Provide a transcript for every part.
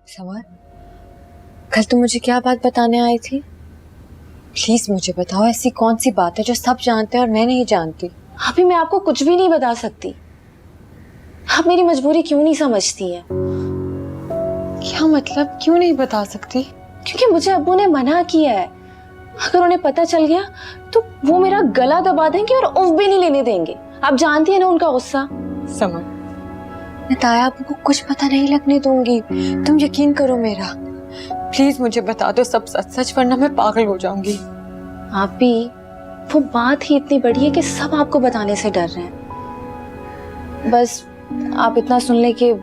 Summer, कल तुम मुझे क्या बात बताने आई थी? प्लीज मुझे बताओ, ऐसी कौन सी बात है जो सब जानते हैं और मैं नहीं जानती? अभी मैं आपको कुछ भी नहीं बता सकती। आप मेरी मजबूरी क्यों नहीं समझती हैं? क्या मतलब, क्यों नहीं बता सकती? क्योंकि मुझे अब्बू ने मना किया है। अगर उन्हें पता चल गया तो वो मेरा गला दबा देंगे और उफ भी नहीं लेने देंगे। आप जानती है ना उनका गुस्सा। समर, मैं ताया अब्बू को कुछ पता नहीं लगने दूंगी। तुम यकीन करो मेरा। प्लीज मुझे बता दो सब सच सच, वरना मैं पागल हो जाऊंगी। आप भी, वो बात ही इतनी बड़ी है कि सब आपको बताने से डर रहे हैं। बस आप इतना सुन ले कि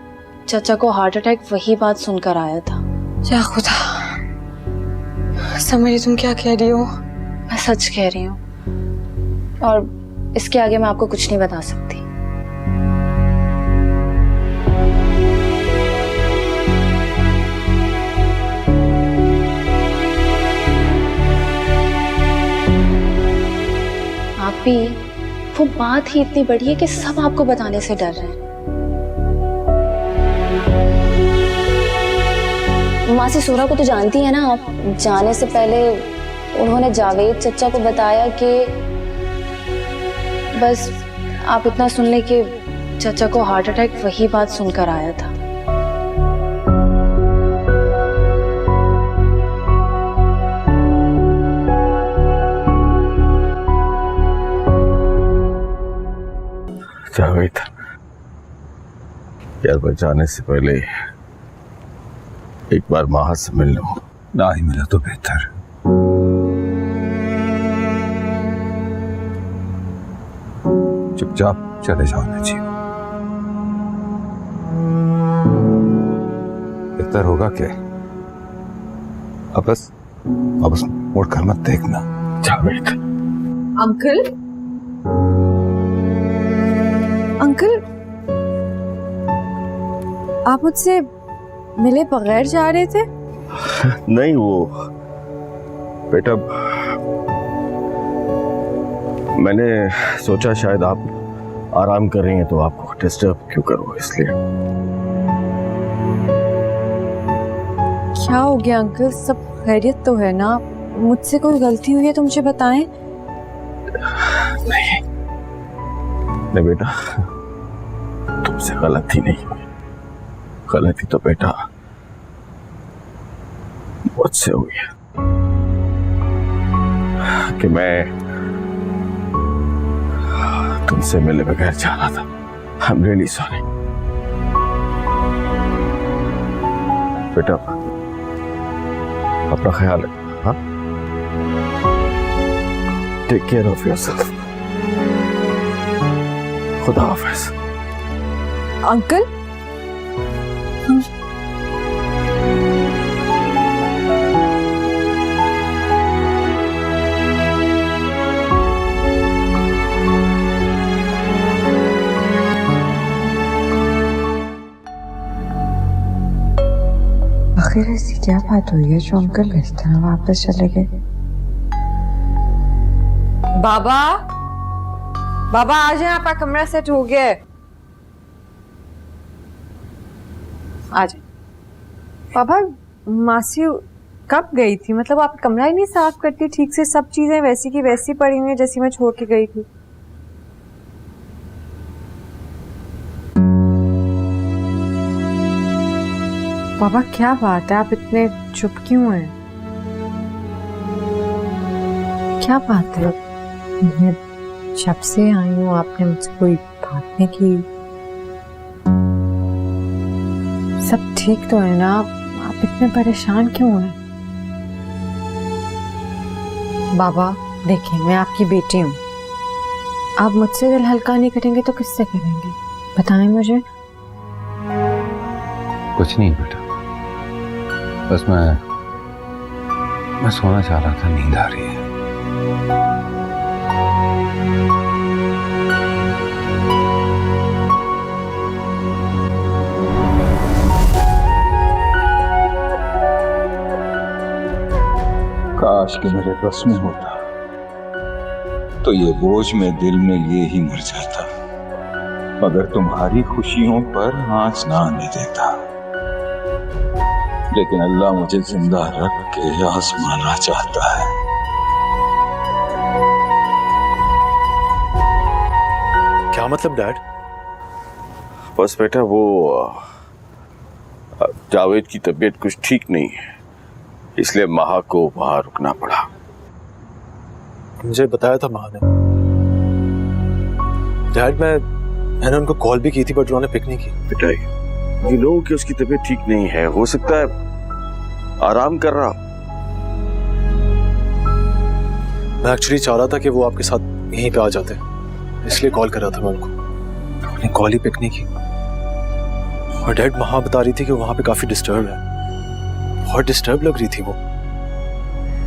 चाचा को हार्ट अटैक वही बात सुनकर आया था। या खुदा, समझ तुम क्या कह रही हो? मैं सच कह रही हूँ और इसके आगे मैं आपको कुछ नहीं बता सकती। आप भी, वो बात ही इतनी बड़ी है कि सब आपको बताने से डर रहे हैं। मासी सोरा को तो जानती है ना आप। जाने से पहले उन्होंने जावेद चचा को बताया कि बस आप इतना सुन ले कि चचा को हार्ट अटैक वही बात सुनकर आया था। जावेद, यार बस जाने से पहले एक बार माँ से मिल लो। ना ही मिला तो बेहतर। चुपचाप चले जाना चाहिए। बेहतर होगा क्या? अब बस मुड़ कर मत देखना। जावेद। अंकल, अंकल, आप मुझसे मिले बगैर जा रहे थे? नहीं, वो बेटा, मैंने सोचा शायद आप आराम कर रही हैं तो आपको डिस्टर्ब क्यों करूं, इसलिए। क्या हो गया अंकल, सब खैरियत तो है ना? मुझसे कोई गलती हुई है तो मुझे बताएं। नहीं बेटा, तुमसे गलती नहीं हुई। गलती तो बेटा मुझसे हुई है कि मैं तुमसे मिले बगैर जा रहा था। I'm really sorry बेटा, अपना ख्याल रखना। हाँ, टेक केयर ऑफ योरसेल्फ। खुदा हाफिज। अंकल, आखिर ऐसी क्या बात हुई है जो अंकल इस तरह वापस चले गए? बाबा, बाबा आ जाए, आपका कमरा सेट हो गया है। आ जाए। बाबा, मासी कब गई थी? मतलब आप कमरा ही नहीं साफ करती ठीक से? सब चीजें वैसी की वैसी पड़ी हुई है जैसी मैं छोड़ के गई थी। बाबा क्या बात है, आप इतने चुप क्यों हैं? क्या बात है? मैं जब से आई हूँ आपने मुझसे कोई बात नहीं की। सब ठीक तो है ना? आप इतने परेशान क्यों हैं? बाबा देखिए, मैं आपकी बेटी हूँ। आप मुझसे दिल हल्का नहीं करेंगे तो किससे करेंगे? बताएं मुझे। कुछ नहीं बेटा, बस मैं सोना चाह रहा था, नींद आ रही है। काश कि मेरे बस में होता तो ये बोझ में दिल में लिए ही मर जाता, मगर तुम्हारी खुशियों पर आंच ना आने देता। लेकिन अल्लाह मुझे जिंदा रख के आजमाना चाहता है। क्या मतलब डैड? बस बेटा वो जावेद की तबीयत कुछ ठीक नहीं है, इसलिए महा को वहां रुकना पड़ा। मुझे बताया था माँ ने। डैड मैंने उनको कॉल भी की थी बट उन्होंने पिक नहीं की। बेटा ये लोगों की उसकी तबीयत ठीक नहीं है, हो सकता है आराम कर रहा। मैं एक्चुअली चाह रहा था कि वो आपके साथ यहीं पे आ जाते, इसलिए कॉल कर रहा था मैं उनको। उन्होंने कॉल ही पिक नहीं की। और डैड महा बता रही थी कि वहां पे काफी डिस्टर्ब है, बहुत डिस्टर्ब लग रही थी वो।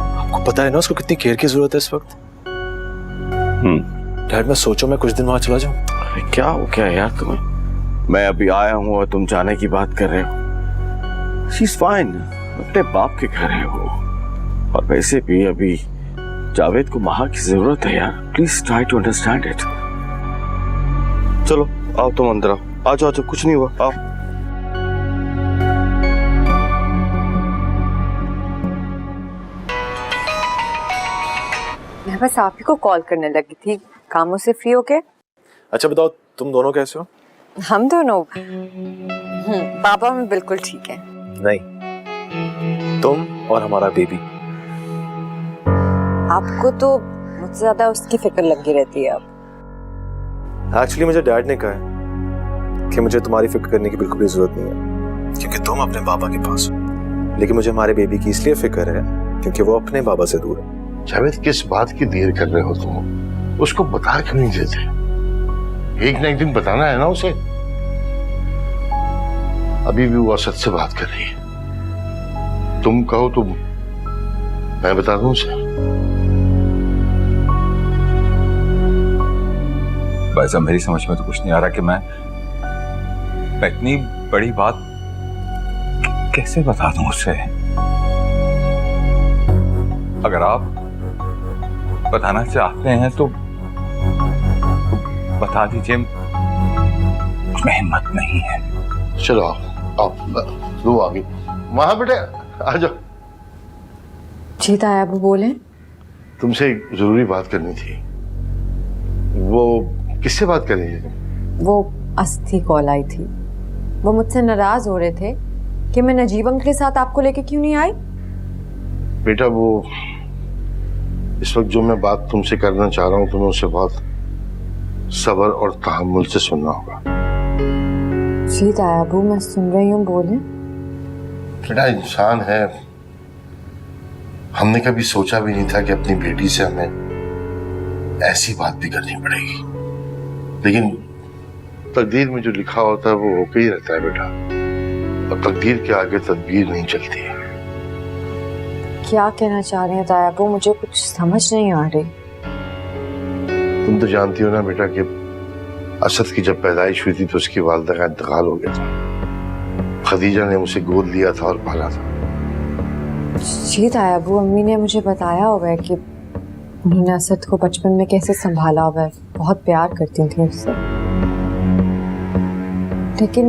आपको पता है ना उसको कितनी केयर की जरूरत है इस वक्त। डैड मैं सोचो मैं कुछ दिन वहां चला जाऊं। अरे क्या हो गया यार तुम्हें? मैं अभी आया हूँ और तुम जाने की बात कर रहे हो। शी इज फाइन, अपने बाप के घर है वो। और वैसे भी अभी जावेद को महा की जरूरत है यार, please try to understand it. चलो आओ तुम अंदर आओ, आ जाओ, कुछ नहीं हुआ, आओ। मैं बस आप ही को कॉल करने लगी थी कामों से फ्री होके। अच्छा बताओ तुम दोनों कैसे हो? हम दोनों पापा में बिल्कुल ठीक है। नहीं, तुम और हमारा बेबी। आपको तो मुझसे ज्यादा उसकी फिक्र लगी रहती है अब। एक्चुअली मुझे डैड ने कहा है कि मुझे तुम्हारी फिक्र करने की बिल्कुल भी जरूरत नहीं है, क्योंकि तुम अपने पापा के पास हो। लेकिन मुझे हमारे बेबी की इसलिए फिक्र है क्योंकि वो अपने बाबा से दूर है। जावेद किस बात की देर कर रहे हो तुम? उसको बता क्यों नहीं देते? एक ना एक दिन बताना है ना उसे। अभी भी वो असद से बात कर रही है, तुम कहो तो मैं बता दूं उसे। भाई साहब मेरी समझ में तो कुछ नहीं आ रहा कि मैं इतनी बड़ी बात कैसे बता दूं उसे। अगर आप बताना चाहते हैं तो बता दीजिए, मुझमें हिम्मत नहीं है। चलो आओ दो आगे। वहां बेटे आ जाओ। जी तायाबू बोले। तुमसे एक जरूरी बात करनी थी। वो किससे बात करनी है? वो अस्थि कॉल आई थी। वो मुझसे नाराज हो रहे थे कि मैं नजीब अंकल के साथ आपको लेके क्यों नहीं आई। बेटा वो इस वक्त जो मैं बात तुमसे करना चाह रहा हूं तुम्हें उसे बहुत सब्र और तहम्मुल से सुनना होगा। जी तायाबू मैं सुन रही हूँ, बोले। बेटा इंसान है, हमने कभी सोचा भी नहीं था कि अपनी बेटी से हमें ऐसी बात भी करनी पड़ेगी, लेकिन तकदीर में जो लिखा होता है वो होकर ही रहता है बेटा। और तकदीर के आगे तदबीर नहीं चलती। क्या कहना चाह रहे हैं तायाबू? मुझे कुछ समझ नहीं आ रही। तुम तो जानती हो ना बेटा कि असद की जब पैदाइश हुई थी तो उसकी वालिदा का इंतकाल हो गया था। खदीजा ने उसे गोद लिया था और पाला था। जी तायाबू अम्मी ने मुझे बताया होगा कि उन्होंने असद को बचपन में कैसे संभाला हुआ है, बहुत प्यार करती थी उससे। लेकिन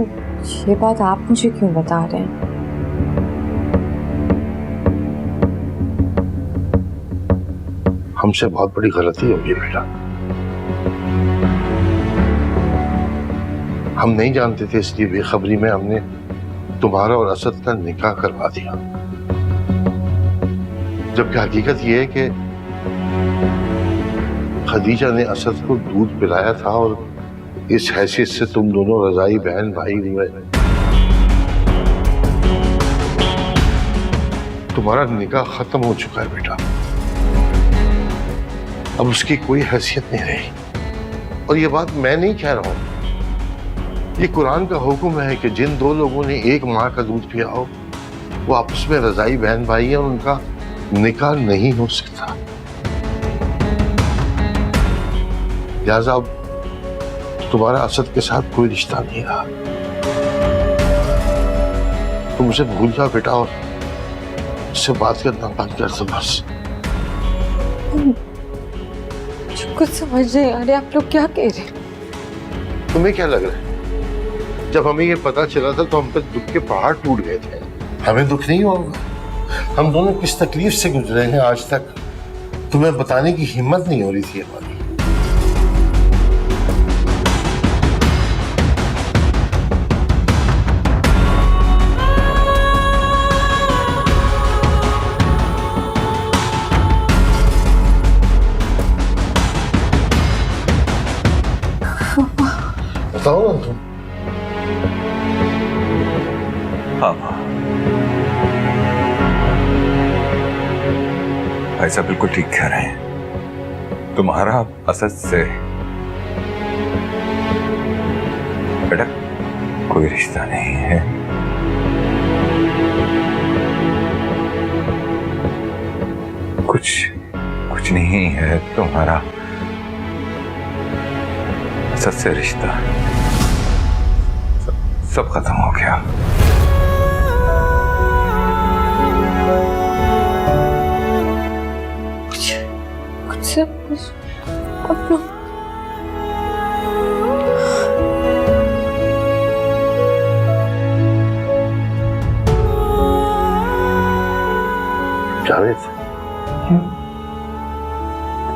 ये बात आप मुझे क्यों बता रहे हैं? हमसे बहुत बड़ी गलती होगी बेटा। हम नहीं जानते थे, इसलिए बेखबरी में हमने तुम्हारा और असद का निकाह करवा दिया, जबकि हकीकत यह है कि खदीजा ने असद को दूध पिलाया था और इस हैसियत से तुम दोनों रजाई बहन भाई हुए। तुम्हारा निकाह खत्म हो चुका है बेटा, अब उसकी कोई हैसियत नहीं रही। और ये बात मैं नहीं कह रहा हूं, ये कुरान का हुक्म है कि जिन दो लोगों ने एक माँ का दूध पिया हो वो आपस में रजाई बहन भाई हैं और उनका निकाह नहीं हो सकता। लिहाजा अब तुम्हारा असद के साथ कोई रिश्ता नहीं रहा। तुम उसे भूल जाओ बेटा और उससे बात करना बंद कर दो बस। कुछ समझ नहीं आ रही, आप लोग क्या कह रहे हैं? तुम्हें क्या लग रहा है? जब हमें ये पता चला था तो हम पर दुख के पहाड़ टूट गए थे, हमें दुख नहीं होगा? हम दोनों किस तकलीफ से गुजरे हैं आज तक, तुम्हें बताने की हिम्मत नहीं हो रही थी हमारी। बताओ ना तुम। पापा, ऐसा बिल्कुल ठीक कह रहे हैं। तुम्हारा असद से बेटा कोई रिश्ता नहीं है। कुछ नहीं है तुम्हारा असद से रिश्ता। सब खत्म हो गया। जावेद,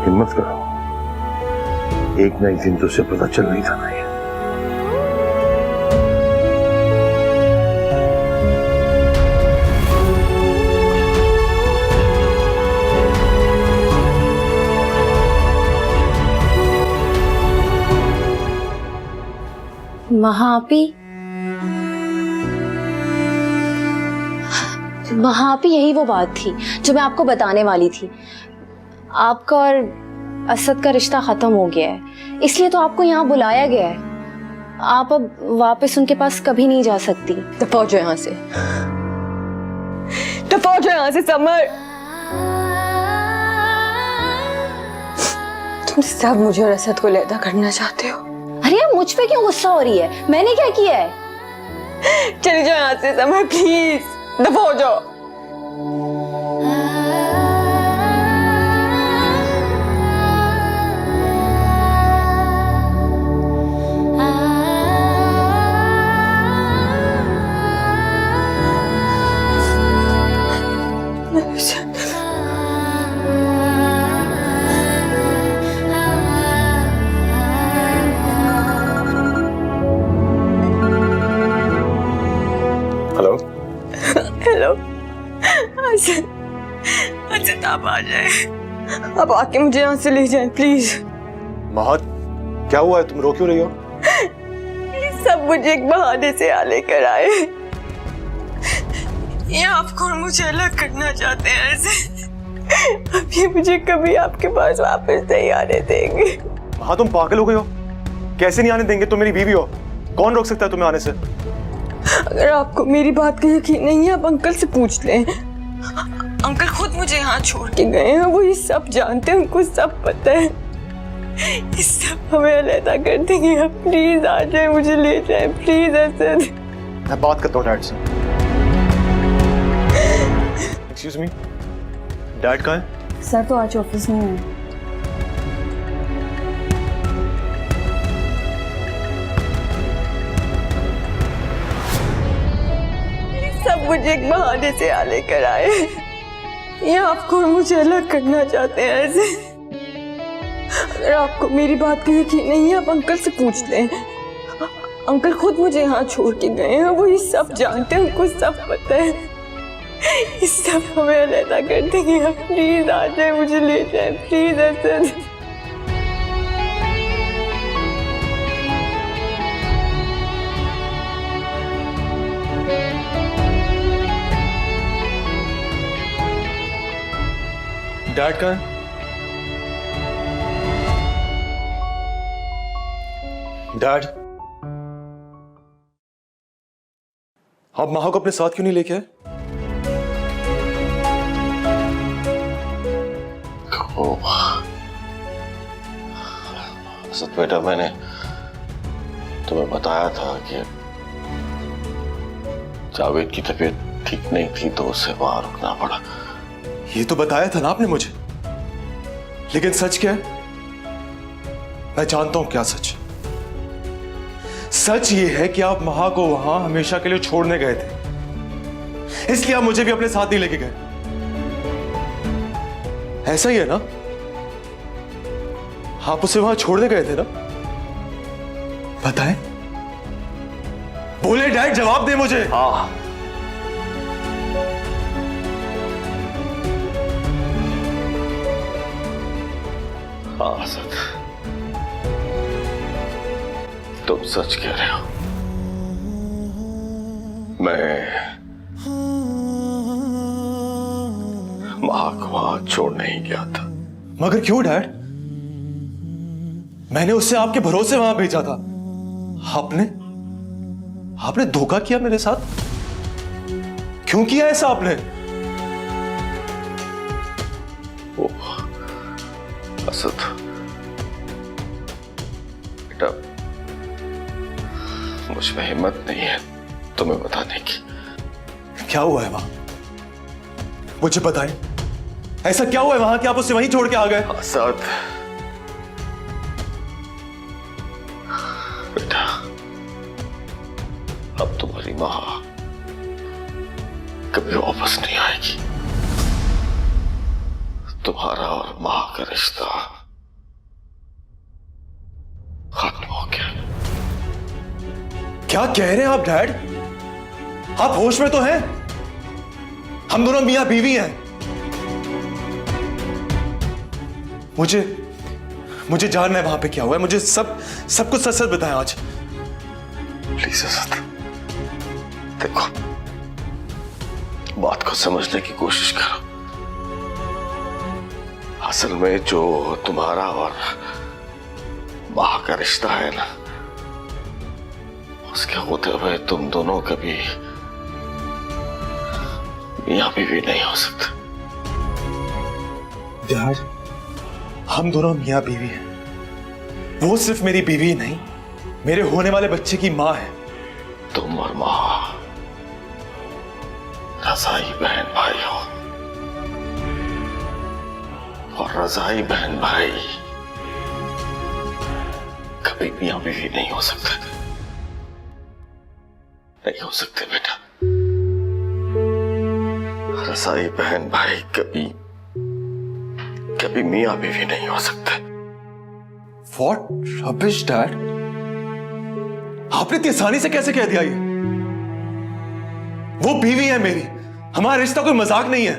हिम्मत करो, एक ना एक दिन तो उसे पता चल नहीं था। नहीं महापी यही वो बात थी जो मैं आपको बताने वाली थी। आपका और असद का रिश्ता खत्म हो गया है, इसलिए तो आपको यहाँ बुलाया गया है। आप अब वापस उनके पास कभी नहीं जा सकती। दफा हो जाओ यहाँ से, दफा हो जाओ यहाँ से समर। तुम सब मुझे और असद को अलग करना चाहते हो। अरे आप मुझ पे क्यों गुस्सा हो रही है? मैंने क्या किया है? चली जाओ यहाँ से समर, प्लीज दफा हो जाओ। हेलो हेलो असद, आप आ जाए। अब आके मुझे यहाँ से ले जाएं प्लीज। महक, क्या हुआ है? तुम रो क्यों रही हो? सब मुझे एक बहाने से यहाँ लेकर आए। ये आपको और मुझे अलग करना चाहते हैं ऐसे। अब ये मुझे कभी आपके पास वापस नहीं आने देंगे। हाँ, तुम पागल हो गई हो? कैसे नहीं आने देंगे? तुम मेरी बीवी हो, कौन रोक सकता है तुम्हें आने से? अगर आपको मेरी बात का यकीन नहीं है, आप अंकल से पूछ लें। अंकल खुद मुझे यहाँ छोड़ के गए हैं, वो ये सब जानते हैं, उनको सब पता है। ये सब हमें अलग कर देंगे। आप प्लीज आ जाए, मुझे ले जाए प्लीज असद। मैं बात करता हूँ डैड से। एक्सक्यूज मी, डैड कहाँ है? सर तो आज ऑफिस में है। सब मुझे एक बहाने से यहाँ लेकर आए। ये आपको और मुझे अलग करना चाहते हैं ऐसे। अगर आपको मेरी बात का यकीन नहीं है, आप अंकल से पूछ लें। अंकल खुद मुझे यहाँ छोड़ के गए हैं, वो ये सब जानते हैं, उनको सब पता है। ये सब हमें अलग कर देंगे। आप प्लीज आ जाए, मुझे ले जाए प्लीज असद। डैड कहाँ है? डैड, आप महा को अपने साथ क्यों नहीं लेके आए? असद बेटा, मैंने तुम्हें बताया था कि जावेद की तबीयत ठीक नहीं थी तो उसे वहां रुकना पड़ा। ये तो बताया था ना आपने मुझे, लेकिन सच क्या है? मैं जानता हूं क्या सच है। सच ये है कि आप महा को वहां हमेशा के लिए छोड़ने गए थे, इसलिए आप मुझे भी अपने साथ नहीं लेके गए। ऐसा ही है ना? आप उसे वहां छोड़ने गए थे ना? बताएं, बोले डैड, जवाब दे मुझे। हाँ, हाँ सच, तुम सच कह रहे हो। मैं मां को वहां छोड़ने ही गया था। मगर क्यों डैड? मैंने उससे आपके भरोसे वहां भेजा था। आपने धोखा किया मेरे साथ। क्यों किया ऐसा आपने? ओह असद, बेटा मुझ में हिम्मत नहीं है तुम्हें बताने की। क्या हुआ है वहां? मुझे बताएं, ऐसा क्या हुआ है वहां कि आप उसे वहीं छोड़ के आ गए? असद बेटा, अब तुम्हारी मां कभी वापस नहीं आएगी। तुम्हारा और मां का रिश्ता खत्म हो गया। क्या कह रहे हैं आप डैड? आप होश में तो हैं? हम दोनों मियां बीवी हैं। मुझे जानना है वहां पे क्या हुआ है। मुझे सब कुछ सच सच बताएं आज। प्लीज असद, देखो बात को समझने की कोशिश करो। असल में जो तुम्हारा और मां का रिश्ता है ना, उसके होते हुए तुम दोनों कभी मियां बीवी नहीं हो सकते। डैड, हम दोनों मियां बीवी हैं। वो सिर्फ मेरी बीवी ही नहीं, मेरे होने वाले बच्चे की मां है। तुम और मां रजाई बहन भाई हो, और रजाई बहन भाई कभी मियां बीवी नहीं हो सकते। नहीं हो सकते बेटा। रजाई बहन भाई कभी मियां बीवी नहीं हो सकते। What rubbish, Dad? आपने इतनी आसानी से कैसे कह दिया ये? वो बीवी है मेरी, हमारा रिश्ता कोई मजाक नहीं है।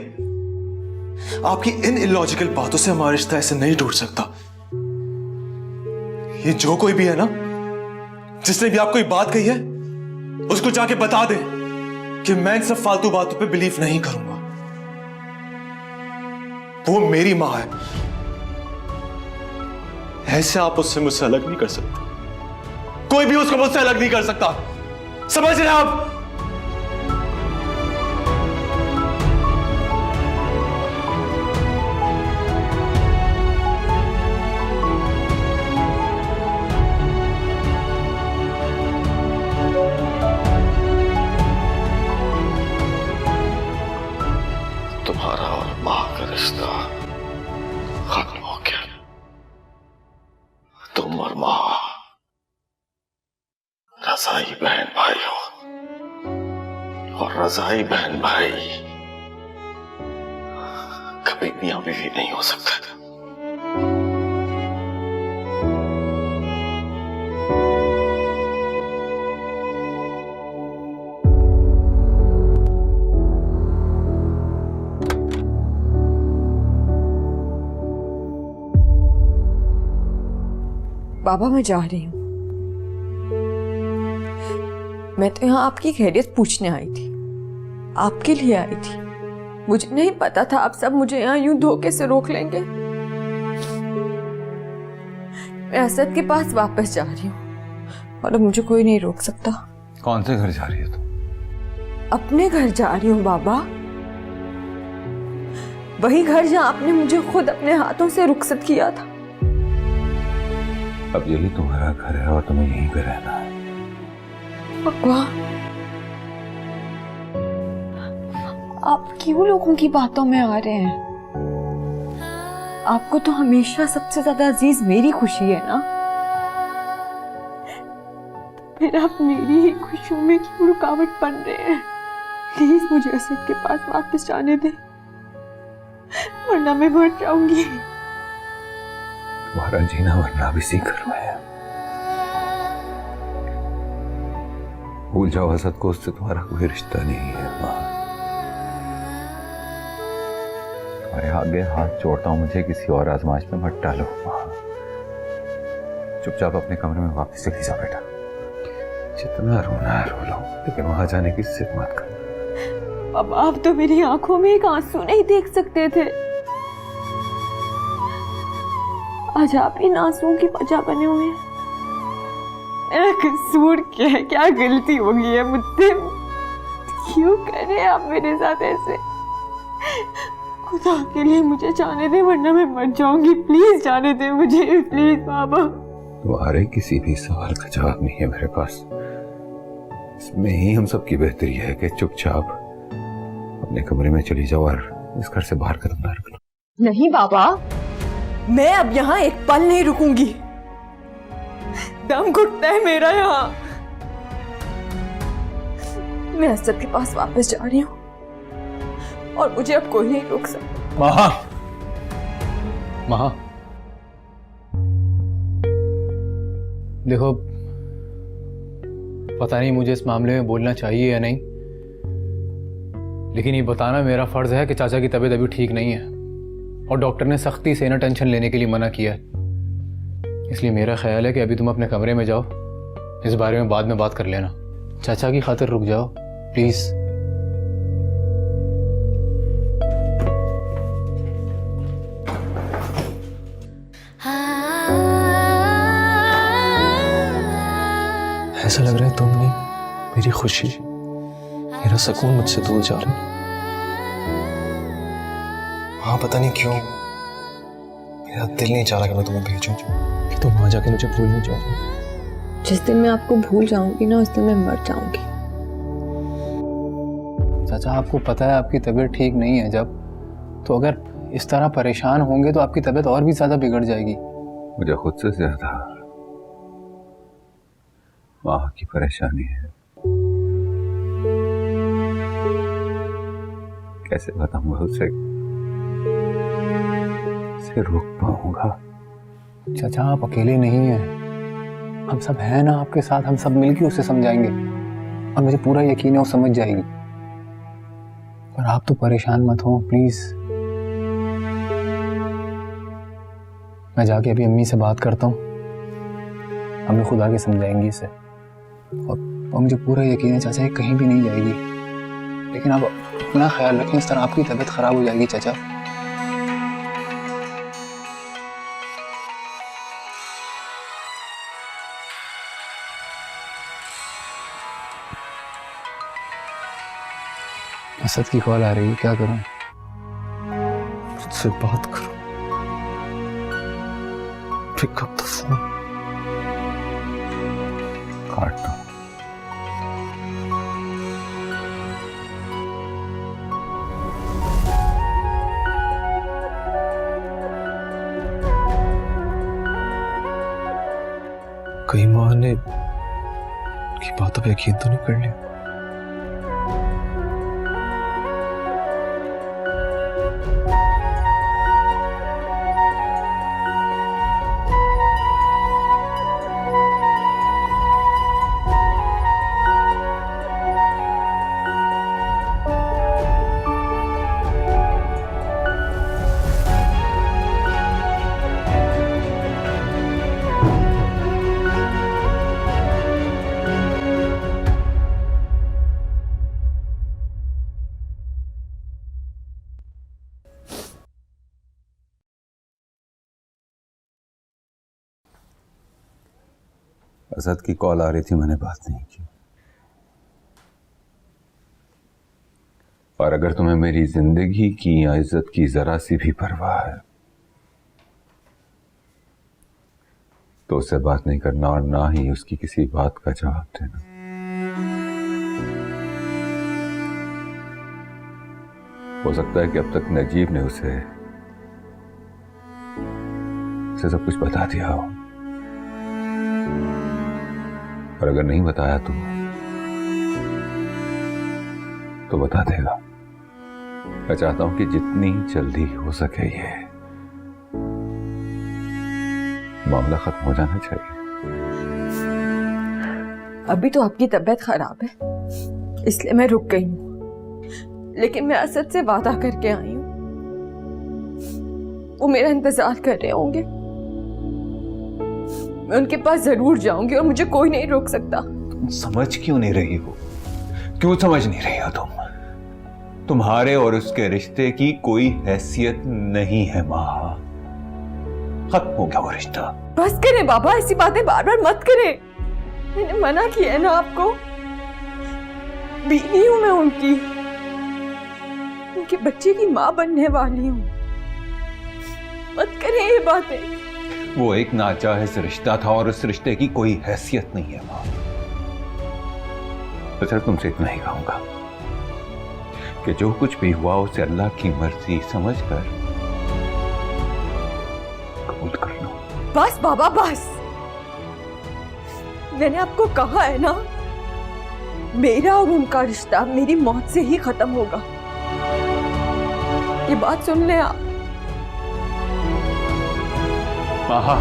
आपकी इन इलॉजिकल बातों से हमारा रिश्ता ऐसे नहीं टूट सकता। ये जो कोई भी है ना, जिसने भी आपको ये बात कही है, उसको जाके बता दे कि मैं इन सब फालतू बातों पे बिलीव नहीं करूंगा। वो मेरी मां है, ऐसे आप उससे मुझसे अलग नहीं कर सकते। कोई भी उसको मुझसे अलग नहीं कर सकता, समझ रहे आप? तुम्हारा और मां का रिश्ता खत्म हो गया। तुम और मां रजाई बहन भाई हो, और रजाई बहन भाई कभी मियां बीवी नहीं हो सकते। बाबा मैं जा रही हूँ। मैं तो यहाँ आपकी खैरियत पूछने आई थी, आपके लिए आई थी। मुझे नहीं पता था आप सब मुझे यहाँ यूं धोखे से रोक लेंगे। मैं असद के पास वापस जा रही हूँ और अब मुझे कोई नहीं रोक सकता। कौन से घर जा रही है तुम? अपने घर जा रही हूँ बाबा, वही घर जहाँ आपने मुझे खुद अपने हाथों से रुखसत किया था। अब यही तुम्हारा घर है और तुम्हें यहीं पे रहना है। पापा, आप क्यों लोगों की बातों में आ रहे हैं? आपको तो हमेशा सबसे ज्यादा अजीज मेरी खुशी है ना, फिर आप मेरी ही खुशियों में क्यों रुकावट बन रहे हैं? प्लीज मुझे असद के पास वापस जाने दे, वरना मैं मर जाऊंगी। तुम्हारा जीना मरना भी इसी घर में है। भूल जाओ असद को, उससे तुम्हारा कोई रिश्ता नहीं है माँ। तुम्हारे आगे हाथ जोड़ता हूँ, मुझे किसी और आजमाइश में मत डालो माँ। चुपचाप अपने कमरे में वापस चली जाओ बेटा। जितना रोना है रो लो, लेकिन वहां जाने की जिद मत कर। अब आप तो मेरी आंखों में एक आंसू नहीं देख सकते थे, आज आप इन आंसुओं की वजह बने हुए हैं। मेरा कसूर क्या है? क्या गलती हो गई है मुझसे? क्यों कर रहे हैं आप मेरे साथ ऐसे? खुदा के लिए मुझे जाने दे, वरना मैं मर जाऊंगी। प्लीज जाने दे मुझे, प्लीज बाबा। तुम्हारे किसी भी सवाल का जवाब नहीं है मेरे पास। इसमें ही हम सबकी बेहतरी है कि चुपचाप अपने कमरे में चली जाओ और इस घर से बाहर कदम ना रख लो। नहीं बाबा, मैं अब यहाँ एक पल नहीं रुकूंगी। दम घुटता है मेरा यहाँ। मैं असद के पास वापस जा रही हूँ और मुझे अब कोई नहीं रोक सकता। महा, महा, देखो पता नहीं मुझे इस मामले में बोलना चाहिए या नहीं, लेकिन ये बताना मेरा फर्ज है कि चाचा की तबीयत अभी ठीक नहीं है और डॉक्टर ने सख्ती से ना टेंशन लेने के लिए मना किया है। इसलिए मेरा ख्याल है कि अभी तुम अपने कमरे में जाओ, इस बारे में बाद में बात कर लेना। चाचा की खातिर रुक जाओ प्लीज। ऐसा लग रहा है तुम नहीं, मेरी खुशी, मेरा सुकून मुझसे दूर जा रहा है। हाँ पता नहीं क्यों मेरा दिल नहीं चाह रहा कि मैं तुम्हें भेजूं, कि तुम वहां जाके मुझे भूल नहीं जाओ। जिस दिन मैं आपको भूल जाऊंगी ना, उस दिन मैं मर जाऊंगी। चाचा आपको पता है आपकी तबीयत ठीक नहीं है जब, तो अगर इस तरह परेशान होंगे तो आपकी तबीयत और भी ज्यादा बिगड़ जाएगी। मुझे खुद से ज्यादा माँ की परेशानी है। कैसे बताऊंगा उसे, कैसे रोक पाऊंगा? चाचा आप अकेले नहीं हैं, हम सब हैं ना आपके साथ। हम सब मिलकर उसे समझाएंगे और मुझे पूरा यकीन है वो समझ जाएगी। पर आप तो परेशान मत हो प्लीज। मैं जाके अभी अम्मी से बात करता हूँ, हमें खुदा के समझाएंगी इसे। और मुझे पूरा यकीन है चाचा ये कहीं भी नहीं जाएगी। लेकिन आप अपना ख्याल रखें, इस तरह आपकी तबीयत खराब हो जाएगी चाचा। असद की कॉल आ रही है, क्या करूं? मुझसे बात करो, पिक अप द फोन। काट दो। कहीं माँ ने की बातों पे यकीन तो नहीं कर लिया? असद की कॉल आ रही थी, मैंने बात नहीं की। और अगर तुम्हें मेरी जिंदगी की या इज्जत की जरा सी भी परवाह है तो उससे बात नहीं करना और ना ही उसकी किसी बात का जवाब देना। हो सकता है कि अब तक नजीब ने उसे सब कुछ बता दिया हो, और अगर नहीं बताया तो तो बता देगा। मैं चाहता हूं कि जितनी जल्दी हो सके ये मामला खत्म हो जाना चाहिए। अभी तो आपकी तबीयत खराब है, इसलिए मैं रुक गई हूँ, लेकिन मैं असद से वादा करके आई हूँ। वो मेरा इंतजार कर रहे होंगे, मैं उनके पास जरूर जाऊंगी और मुझे कोई नहीं रोक सकता। तुम समझ क्यों नहीं रही हो? क्यों समझ नहीं रही हो तुम? तुम्हारे और उसके रिश्ते की कोई हैसियत नहीं है माँ। खत्म हो गया वो रिश्ता। बस करें बाबा, ऐसी बातें बार बार मत करें। मैंने मना किया है ना आपको, बीवी हूं मैं उनकी, उनके बच्चे की माँ बनने वाली हूँ। मत करें ये बातें। वो एक नाजायज रिश्ता था और उस रिश्ते की कोई हैसियत नहीं है माँ। तो सिर्फ तुमसे इतना ही कहूंगा कि जो कुछ भी हुआ उसे अल्लाह की मर्जी समझकर कबूल कर लो। बस बाबा बस, मैंने आपको कहा है ना, मेरा और उनका रिश्ता मेरी मौत से ही खत्म होगा। ये बात सुन लें आप। आहा,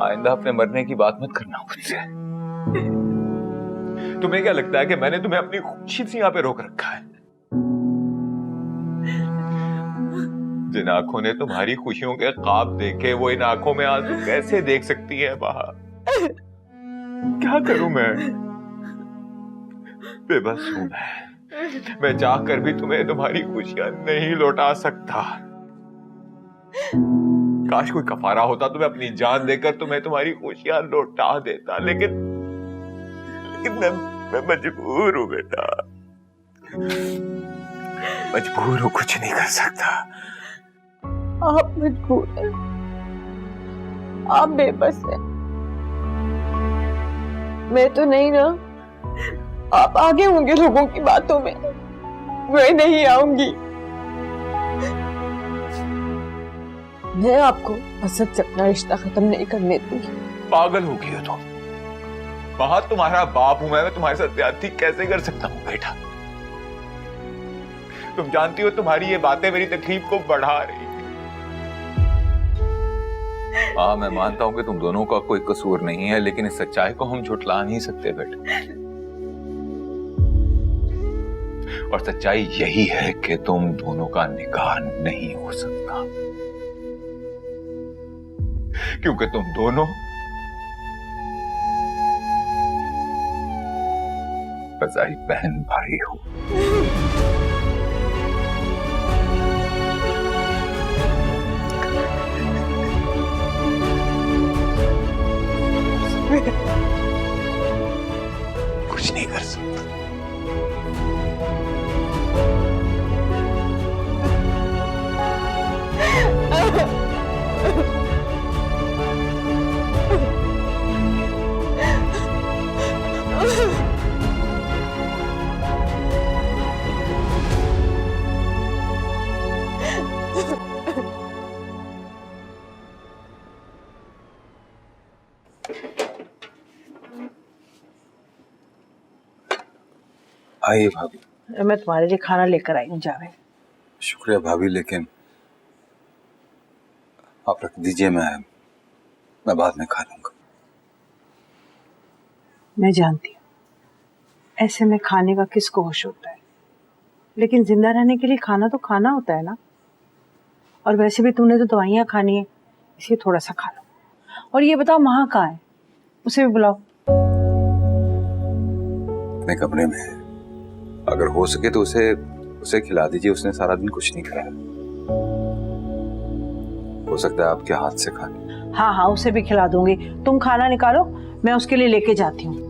आइंदा अपने मरने की बात मत करना मुझसे। तुम्हें क्या लगता है कि मैंने तुम्हें अपनी खुशी से यहाँ पे रोक रखा है? जिन आंखों ने तुम्हारी खुशियों के ख्वाब देखे, वो इन आंखों में आंसू कैसे देख सकती है बाहर? क्या करूं मैं? बेबस हूं मैं चाह कर भी तुम्हें तुम्हारी खुशियां नहीं लौटा सकता। काश कोई कफारा होता तो मैं अपनी जान देकर तुम्हें तुम्हारी खुशियां लौटा देता, लेकिन मैं मजबूर हूं बेटा, मजबूर हूं, कुछ नहीं कर सकता। आप मजबूर हैं, आप बेबस हैं, मैं तो नहीं ना। आप आगे होंगे लोगों की बातों में, मैं नहीं आऊंगी। मैं आपको असद से अपना रिश्ता खत्म नहीं करने दूंगी। पागल हो गई हो तुम। वहां तुम्हारा बाप हूं मैं तुम्हारे साथ ज्यादती कैसे कर सकता हूं बेटा? तुम जानती हो तुम्हारी ये बातें मेरी तकलीफ को बढ़ा रही। हाँ, मैं मानता हूं कि तुम दोनों का कोई कसूर नहीं है, लेकिन इस सच्चाई को हम झुठला नहीं सकते बेटे। और सच्चाई यही है कि तुम दोनों का निकाह नहीं हो सकता, क्योंकि तुम दोनों रज़ाई बहन भाई हो। कुछ नहीं कर सकता। आइए भाभी। मैं तुम्हारे लिए खाना लेकर आई हूँ जावेद। शुक्रिया भाभी, लेकिन आप रख दीजिए, मैं बाद में खा लूंगा। मैं जानती हूँ ऐसे में खाने का किसको होश होता है, लेकिन जिंदा रहने के लिए खाना तो खाना होता है ना। और वैसे भी तुमने तो दवाइयाँ खानी है, इसलिए थोड़ा सा खा लो। और ये बताओ महा कहाँ है? उसे भी बुलाओ। अपने कमरे में है, अगर हो सके तो उसे खिला दीजिए। उसने सारा दिन कुछ नहीं खाया, हो सकता है आपके हाथ से खा ले। हाँ हाँ, उसे भी खिला दूंगी। तुम खाना निकालो, मैं उसके लिए लेके जाती हूँ।